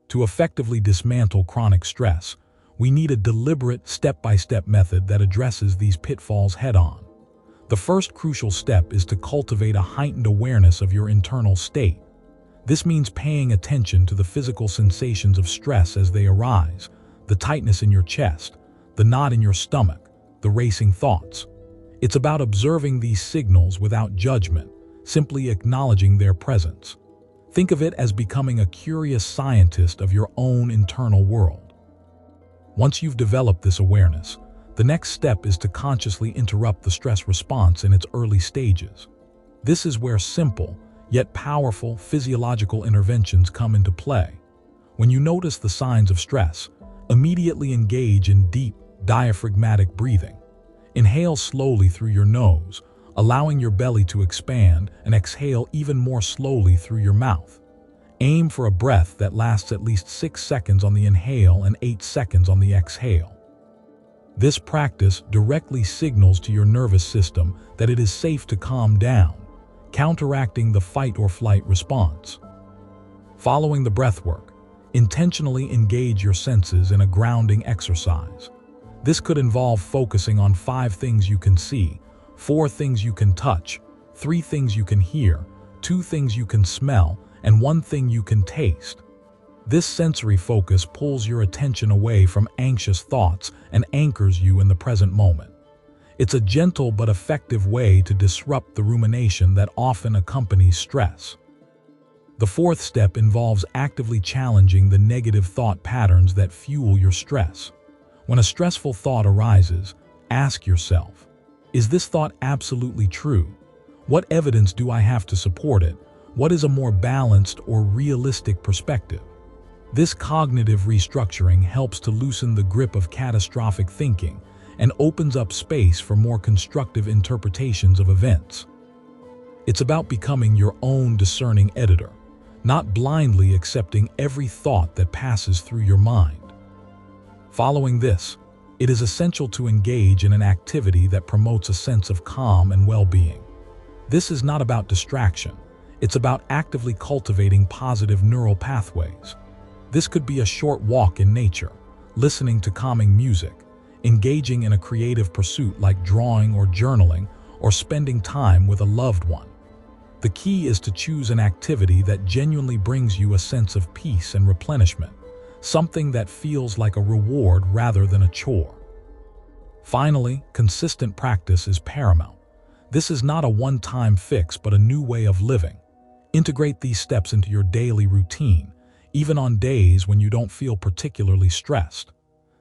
[SPEAKER 1] To effectively dismantle chronic stress, we need a deliberate, step-by-step method that addresses these pitfalls head-on. The first crucial step is to cultivate a heightened awareness of your internal state. This means paying attention to the physical sensations of stress as they arise, the tightness in your chest, the knot in your stomach, the racing thoughts. It's about observing these signals without judgment, simply acknowledging their presence. Think of it as becoming a curious scientist of your own internal world. Once you've developed this awareness, the next step is to consciously interrupt the stress response in its early stages. This is where simple, yet powerful physiological interventions come into play. When you notice the signs of stress, immediately engage in deep, diaphragmatic breathing. Inhale slowly through your nose, allowing your belly to expand, and exhale even more slowly through your mouth. Aim for a breath that lasts at least 6 seconds on the inhale and 8 seconds on the exhale. This practice directly signals to your nervous system that it is safe to calm down, counteracting the fight-or-flight response. Following the breathwork, intentionally engage your senses in a grounding exercise. This could involve focusing on 5 things you can see, 4 things you can touch, 3 things you can hear, 2 things you can smell, and 1 thing you can taste. This sensory focus pulls your attention away from anxious thoughts and anchors you in the present moment. It's a gentle but effective way to disrupt the rumination that often accompanies stress. The 4th step involves actively challenging the negative thought patterns that fuel your stress. When a stressful thought arises, ask yourself, is this thought absolutely true? What evidence do I have to support it? What is a more balanced or realistic perspective? This cognitive restructuring helps to loosen the grip of catastrophic thinking and opens up space for more constructive interpretations of events. It's about becoming your own discerning editor, not blindly accepting every thought that passes through your mind. Following this, it is essential to engage in an activity that promotes a sense of calm and well-being. This is not about distraction. It's about actively cultivating positive neural pathways. This could be a short walk in nature, listening to calming music, engaging in a creative pursuit like drawing or journaling, or spending time with a loved one. The key is to choose an activity that genuinely brings you a sense of peace and replenishment, something that feels like a reward rather than a chore. Finally, consistent practice is paramount. This is not a one-time fix but a new way of living. Integrate these steps into your daily routine, even on days when you don't feel particularly stressed.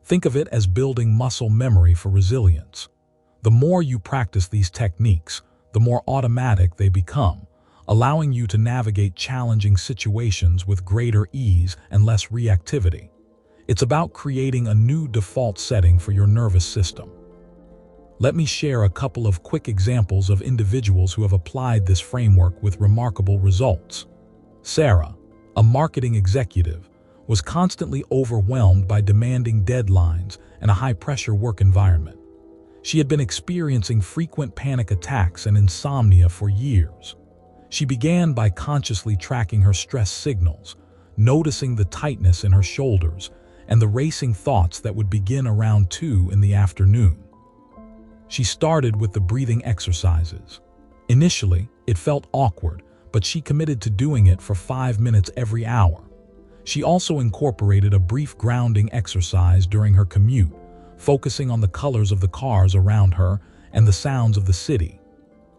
[SPEAKER 1] Think of it as building muscle memory for resilience. The more you practice these techniques, the more automatic they become, allowing you to navigate challenging situations with greater ease and less reactivity. It's about creating a new default setting for your nervous system. Let me share a couple of quick examples of individuals who have applied this framework with remarkable results. Sarah, a marketing executive, was constantly overwhelmed by demanding deadlines and a high-pressure work environment. She had been experiencing frequent panic attacks and insomnia for years. She began by consciously tracking her stress signals, noticing the tightness in her shoulders and the racing thoughts that would begin around 2 in the afternoon. She started with the breathing exercises. Initially, it felt awkward, but she committed to doing it for 5 minutes every hour. She also incorporated a brief grounding exercise during her commute, focusing on the colors of the cars around her and the sounds of the city.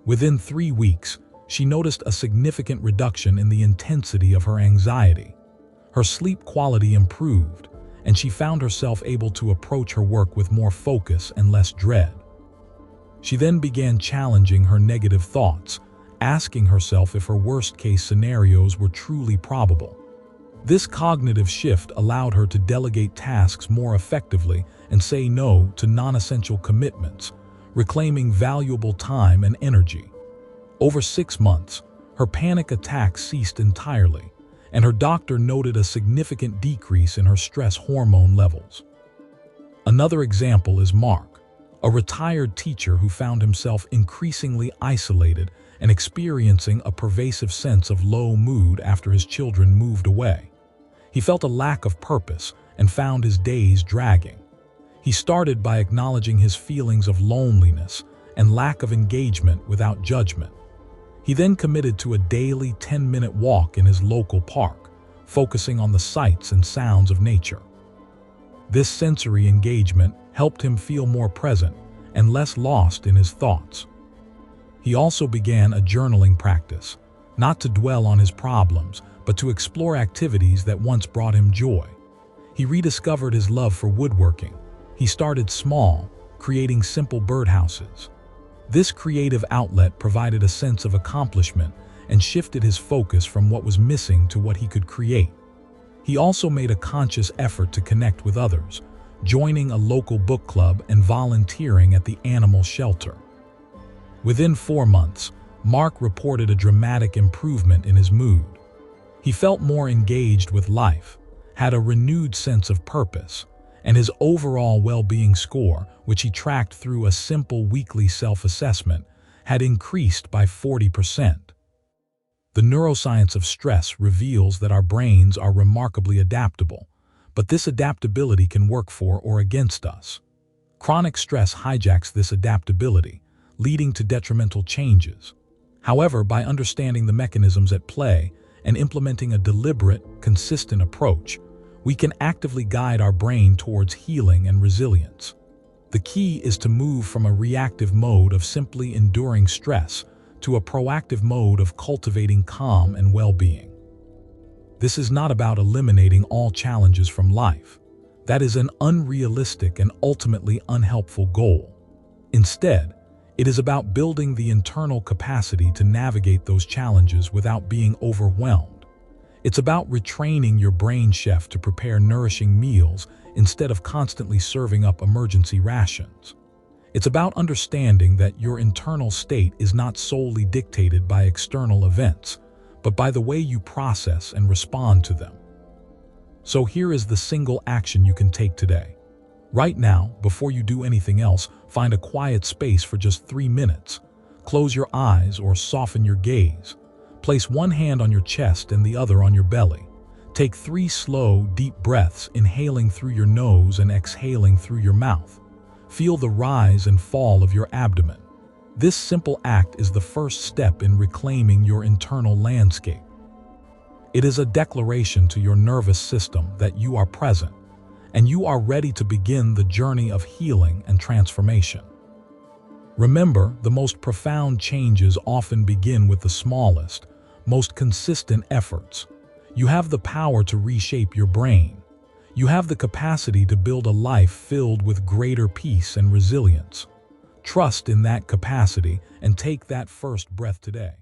[SPEAKER 1] Within 3 weeks, she noticed a significant reduction in the intensity of her anxiety. Her sleep quality improved, and she found herself able to approach her work with more focus and less dread. She then began challenging her negative thoughts, asking herself if her worst-case scenarios were truly probable. This cognitive shift allowed her to delegate tasks more effectively and say no to non-essential commitments, reclaiming valuable time and energy. Over 6 months, her panic attacks ceased entirely, and her doctor noted a significant decrease in her stress hormone levels. Another example is Mark, a retired teacher who found himself increasingly isolated and experiencing a pervasive sense of low mood after his children moved away. He felt a lack of purpose and found his days dragging. He started by acknowledging his feelings of loneliness and lack of engagement without judgment. He then committed to a daily 10-minute walk in his local park, focusing on the sights and sounds of nature. This sensory engagement helped him feel more present and less lost in his thoughts. He also began a journaling practice, not to dwell on his problems, but to explore activities that once brought him joy. He rediscovered his love for woodworking. He started small, creating simple birdhouses. This creative outlet provided a sense of accomplishment and shifted his focus from what was missing to what he could create. He also made a conscious effort to connect with others, joining a local book club and volunteering at the animal shelter. Within 4 months, Mark reported a dramatic improvement in his mood. He felt more engaged with life, had a renewed sense of purpose, and his overall well-being score, which he tracked through a simple weekly self-assessment, had increased by 40%. The neuroscience of stress reveals that our brains are remarkably adaptable, but this adaptability can work for or against us. Chronic stress hijacks this adaptability, leading to detrimental changes. However, by understanding the mechanisms at play and implementing a deliberate, consistent approach, we can actively guide our brain towards healing and resilience. The key is to move from a reactive mode of simply enduring stress to a proactive mode of cultivating calm and well-being. This is not about eliminating all challenges from life. That is an unrealistic and ultimately unhelpful goal. Instead, it is about building the internal capacity to navigate those challenges without being overwhelmed. It's about retraining your brain chef to prepare nourishing meals instead of constantly serving up emergency rations. It's about understanding that your internal state is not solely dictated by external events, but by the way you process and respond to them. So here is the single action you can take today. Right now, before you do anything else, find a quiet space for just 3 minutes. Close your eyes or soften your gaze. Place one hand on your chest and the other on your belly. Take 3 slow, deep breaths, inhaling through your nose and exhaling through your mouth. Feel the rise and fall of your abdomen. This simple act is the first step in reclaiming your internal landscape. It is a declaration to your nervous system that you are present, and you are ready to begin the journey of healing and transformation. Remember, the most profound changes often begin with the smallest, most consistent efforts. You have the power to reshape your brain. You have the capacity to build a life filled with greater peace and resilience. Trust in that capacity and take that first breath today.